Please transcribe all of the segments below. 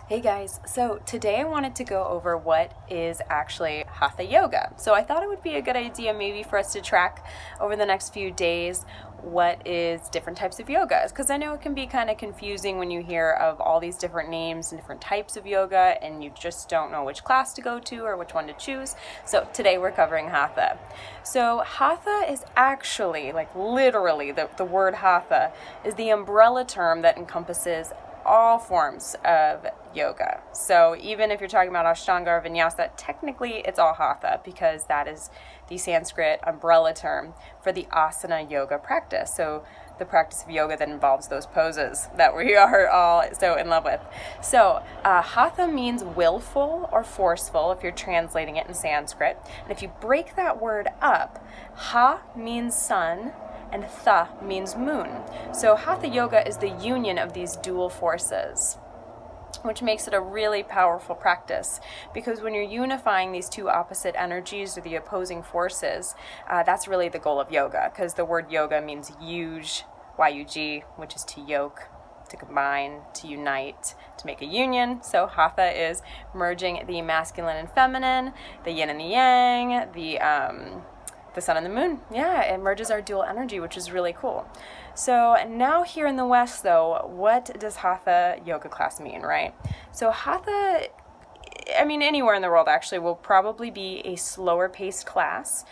Hey guys, so today I wanted to go over what is actually Hatha Yoga. So I thought it would be a good idea maybe for us to track over the next few days what is different types of yogas, because I know it can be kind of confusing when you hear of all these different names and different types of yoga and you just don't know which class to go to or which one to choose. So today we're covering Hatha. So Hatha is actually, like literally, the word Hatha is the umbrella term that encompasses all forms of yoga. So even if you're talking about Ashtanga or Vinyasa, technically it's all Hatha because that is the Sanskrit umbrella term for the asana yoga practice. So the practice of yoga that involves those poses that we are all so in love with. So Hatha means willful or forceful if you're translating it in Sanskrit. And if you break that word up, Ha means sun, and Tha means moon. So Hatha Yoga is the union of these dual forces, which makes it a really powerful practice because when you're unifying these two opposite energies or the opposing forces, that's really the goal of yoga, because the word yoga means yuj, Y-U-G, which is to yoke, to combine, to unite, to make a union. So Hatha is merging the masculine and feminine, the yin and the yang, the sun and the moon. Yeah, it merges our dual energy, which is really cool. So now here in the West, though, what does Hatha yoga class mean, right? So Hatha, anywhere in the world actually, will probably be a slower paced class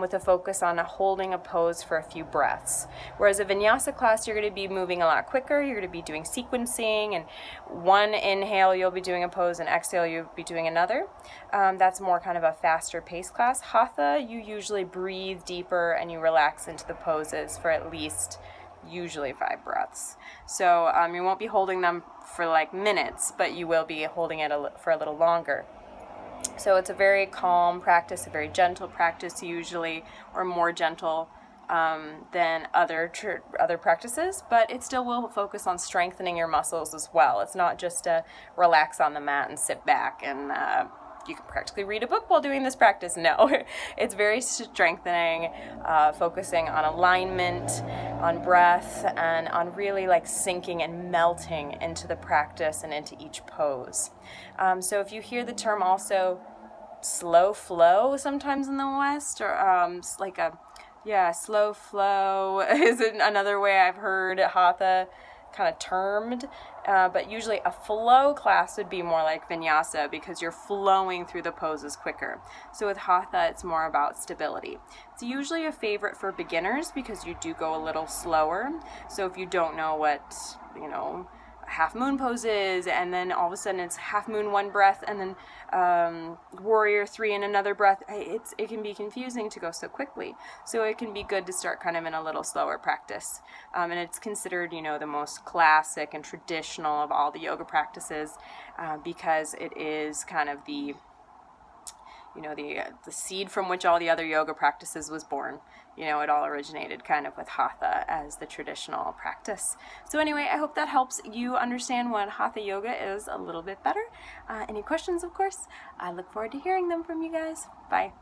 with a focus on holding a pose for a few breaths. Whereas a Vinyasa class, you're going to be moving a lot quicker. You're going to be doing sequencing, and one inhale you'll be doing a pose, and exhale you'll be doing another. That's more kind of a faster paced class. Hatha, you usually breathe deeper and you relax into the poses for at least usually 5 breaths. So you won't be holding them for like minutes, but you will be holding it for a little longer. So it's a very calm practice, a very gentle practice usually, or more gentle than other practices, but it still will focus on strengthening your muscles as well. It's not just to relax on the mat and sit back and you can practically read a book while doing this practice. No, it's very strengthening, focusing on alignment, on breath, and on really like sinking and melting into the practice and into each pose. So if you hear the term also slow flow sometimes in the West, or slow flow is another way I've heard Hatha kind of termed, but usually a flow class would be more like Vinyasa because you're flowing through the poses quicker. So with Hatha, it's more about stability. It's usually a favorite for beginners because you do go a little slower. So if you don't know what, half moon poses, and then all of a sudden it's half moon 1 breath and then warrior 3 in another breath, it can be confusing to go so quickly. So it can be good to start kind of in a little slower practice. And it's considered, the most classic and traditional of all the yoga practices because it is kind of the seed from which all the other yoga practices was born. It all originated kind of with Hatha as the traditional practice. So anyway, I hope that helps you understand what Hatha Yoga is a little bit better. Any questions, of course? I look forward to hearing them from you guys. Bye.